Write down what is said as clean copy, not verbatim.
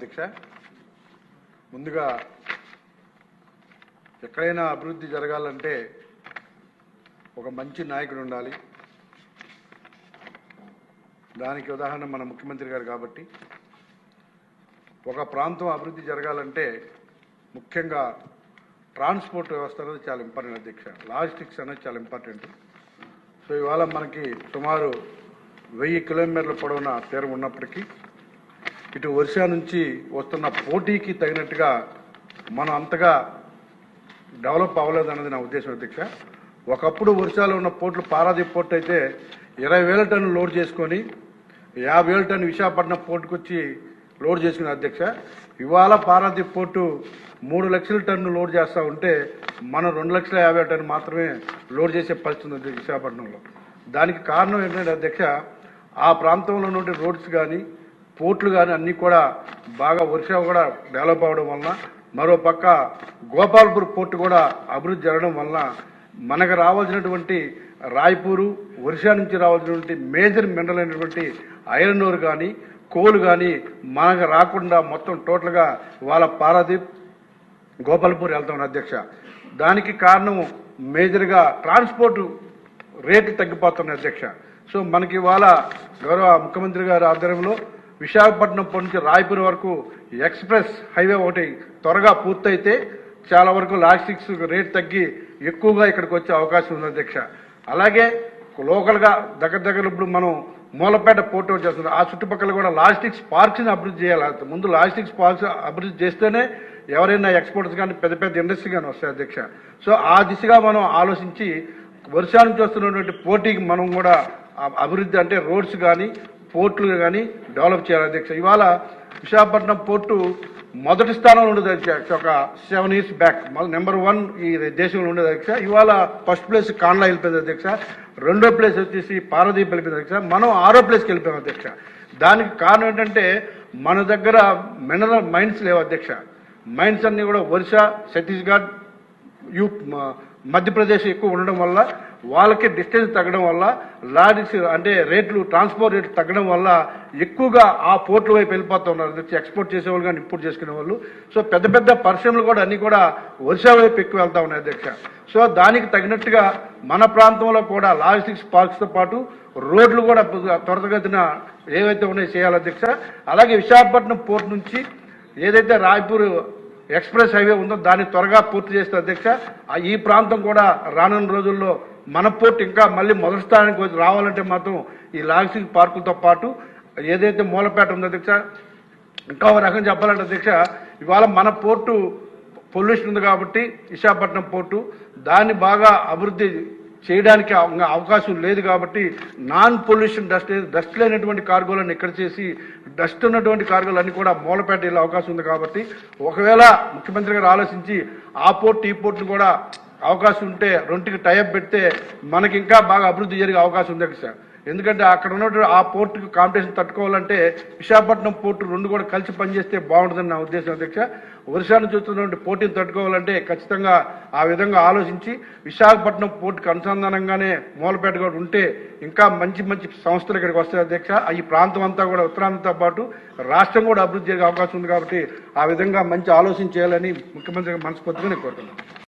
అధ్యక్ష. ముందుగా ఎక్కడైనా అభివృద్ధి జరగాలంటే ఒక మంచి నాయకుడు ఉండాలి. దానికి ఉదాహరణ మన ముఖ్యమంత్రి గారు కాబట్టి ఒక ప్రాంతం అభివృద్ధి జరగాలంటే ముఖ్యంగా ట్రాన్స్పోర్ట్ వ్యవస్థ అనేది చాలా ఇంపార్టెంట్ అధ్యక్ష. లాజిస్టిక్స్ అనేది చాలా ఇంపార్టెంట్. సో ఇవాళ మనకి సుమారు 1000 కిలోమీటర్ల పొడవున తీరం ఉన్నప్పటికీ ఇటు ఒరిస్సా నుంచి వస్తున్న పోటీకి తగినట్టుగా మనం అంతగా డెవలప్ అవ్వలేదు అన్నది నా ఉద్దేశం అధ్యక్ష. ఒకప్పుడు ఒరిస్సాలో ఉన్న పోర్టులు పారాదీప్ పోర్టు అయితే 20,000 టన్నులు లోడ్ చేసుకొని 50,000 టన్ను విశాఖపట్నం పోర్టుకు వచ్చి లోడ్ చేసుకునే అధ్యక్ష. ఇవాళ పారాదీప్ పోర్టు 3 లక్షల టన్ను లోడ్ చేస్తూ ఉంటే మనం 2,50,000 టన్ను మాత్రమే లోడ్ చేసే పరిస్థితి ఉంది విశాఖపట్నంలో. దానికి కారణం ఏంటంటే అధ్యక్ష, ఆ ప్రాంతంలో నుండి రోడ్స్ కానీ పోర్టులు కానీ అన్నీ కూడా బాగా ఒరిస్సా కూడా డెవలప్ అవ్వడం వలన, మరో పక్క గోపాల్పూర్ పోర్టు కూడా అభివృద్ధి జరగడం వలన మనకు రావాల్సినటువంటి రాయ్పూరు ఒరిస్సా నుంచి రావాల్సినటువంటి మేజర్ మినరల్ అయినటువంటి ఐరన్ ఓర్ కానీ కోల్ కానీ మనకు రాకుండా మొత్తం టోటల్గా వాళ్ళ పారాదీప్ గోపాల్పూర్ వెళ్తాం అధ్యక్ష. దానికి కారణం మేజర్గా ట్రాన్స్పోర్ట్ రేట్లు తగ్గిపోతున్నాయి అధ్యక్ష. సో మనకి ఇవాళ గౌరవ ముఖ్యమంత్రి గారి ఆధ్వర్యంలో విశాఖపట్నం నుంచి రాయ్పూర్ వరకు ఎక్స్ప్రెస్ హైవే ఒకటి త్వరగా పూర్తయితే చాలా వరకు లాజిస్టిక్స్ రేట్ తగ్గి ఎక్కువగా ఇక్కడికి వచ్చే అవకాశం ఉంది అధ్యక్ష. అలాగే లోకల్గా దగ్గర ఇప్పుడు మనం మూలపేట పోర్ట్ చేస్తున్నాం. ఆ చుట్టుపక్కల కూడా లాజిస్టిక్స్ పార్క్స్ని అభివృద్ధి చేయాలి. ముందు లాజిస్టిక్స్ పార్క్స్ అభివృద్ధి చేస్తేనే ఎవరైనా ఎక్స్పోర్ట్స్ కానీ పెద్ద ఇండస్ట్రీ కానీ వస్తాయి అధ్యక్ష. సో ఆ దిశగా మనం ఆలోచించి ఒరిస్సా నుంచి వస్తున్నటువంటి పోటీకి మనం కూడా అభివృద్ధి అంటే రోడ్స్ కానీ పోర్టులు కానీ డెవలప్ చేయాలి అధ్యక్ష. ఇవాళ విశాఖపట్నం పోర్టు మొదటి స్థానంలో ఉండేది అధ్యక్ష. ఒక 7 years బ్యాక్ నెంబర్ 1 ఈ దేశంలో ఉండేది అధ్యక్ష. ఇవాళ ఫస్ట్ ప్లేస్ కాండ్లా వెళ్ళిపోయింది అధ్యక్ష. రెండో ప్లేస్ వచ్చేసి పారాదీప్ వెళ్ళిపోయింది అధ్యక్ష. మనం 6వ ప్లేస్కి వెళ్ళిపోయాం అధ్యక్ష. దానికి కారణం ఏంటంటే మన దగ్గర మినరల్ మైన్స్ లేవు అధ్యక్ష. మైన్స్ అన్ని కూడా ఒరిస్సా, ఛత్తీస్గఢ్, మధ్యప్రదేశ్ ఎక్కువ ఉండడం వల్ల వాళ్ళకి డిస్టెన్స్ తగ్గడం వల్ల లాజిస్టిక్స్ అంటే రేట్లు ట్రాన్స్పోర్ట్ రేట్లు తగ్గడం వల్ల ఎక్కువగా ఆ పోర్టుల వైపు వెళ్ళిపోతూ ఉన్నారు ఎక్స్పోర్ట్ చేసేవాళ్ళు కానీ ఇంపోర్ట్ చేసుకునే వాళ్ళు. సో పెద్ద పరిశ్రమలు కూడా అన్ని కూడా ఒరిస్సా వైపు ఎక్కువ వెళ్తా ఉన్నాయి అధ్యక్ష. సో దానికి తగినట్టుగా మన ప్రాంతంలో కూడా లాజిస్టిక్స్ పార్క్స్తో పాటు రోడ్లు కూడా త్వరితగతిన ఏవైతే ఉన్నాయో చేయాలి అధ్యక్ష. అలాగే విశాఖపట్నం పోర్టు నుంచి ఏదైతే రాయ్పూర్ ఎక్స్ప్రెస్ హైవే ఉందో దాన్ని త్వరగా పూర్తి చేస్తే అధ్యక్ష ఈ ప్రాంతం కూడా రానున్న రోజుల్లో మన పోర్టు ఇంకా మళ్ళీ మొదటి స్థానానికి రావాలంటే మాత్రం ఈ లాజిస్టిక్ పార్కులతో పాటు ఏదైతే మూలపేట ఉందో అధ్యక్ష, ఇంకా ఒక రకం చెప్పాలంటే అధ్యక్ష, ఇవాళ మన పోర్టు పొల్యూషన్ ఉంది కాబట్టి విశాఖపట్నం పోర్టు దాన్ని బాగా అభివృద్ధి చేయడానికి అవకాశం లేదు కాబట్టి నాన్ పొల్యూషన్ డస్ట్ లేనటువంటి కార్గోలను ఇక్కడ చేసి డస్ట్ ఉన్నటువంటి కార్గోలన్నీ కూడా మూలపేట వెళ్ళే అవకాశం ఉంది కాబట్టి ఒకవేళ ముఖ్యమంత్రి గారు ఆలోచించి ఆ పోర్టు ఈ పోర్టును కూడా అవకాశం ఉంటే రెండుకి టైఅప్ పెడితే మనకి ఇంకా బాగా అభివృద్ధి జరిగే అవకాశం ఉంది సార్. ఎందుకంటే అక్కడ ఉన్నటువంటి ఆ పోర్టుకి కాంపిటీషన్ తట్టుకోవాలంటే విశాఖపట్నం పోర్టు రెండు కూడా కలిసి పనిచేస్తే బాగుంటుందని నా ఉద్దేశం అధ్యక్ష. ఒరిస్సా నుంచి వస్తున్నటువంటి పోటీని తట్టుకోవాలంటే ఖచ్చితంగా ఆ విధంగా ఆలోచించి విశాఖపట్నం పోర్టుకు అనుసంధానంగానే మూలపేట కూడా ఉంటే ఇంకా మంచి సంస్థలు ఇక్కడికి వస్తాయి అధ్యక్ష. ఈ ప్రాంతం అంతా కూడా ఉత్తరాంధ్రతో పాటు రాష్ట్రం కూడా అభివృద్ధి జరిగే అవకాశం ఉంది కాబట్టి ఆ విధంగా మంచి ఆలోచన చేయాలని ముఖ్యమంత్రి మనస్ఫూర్తిగా నేను కోరుతున్నాను.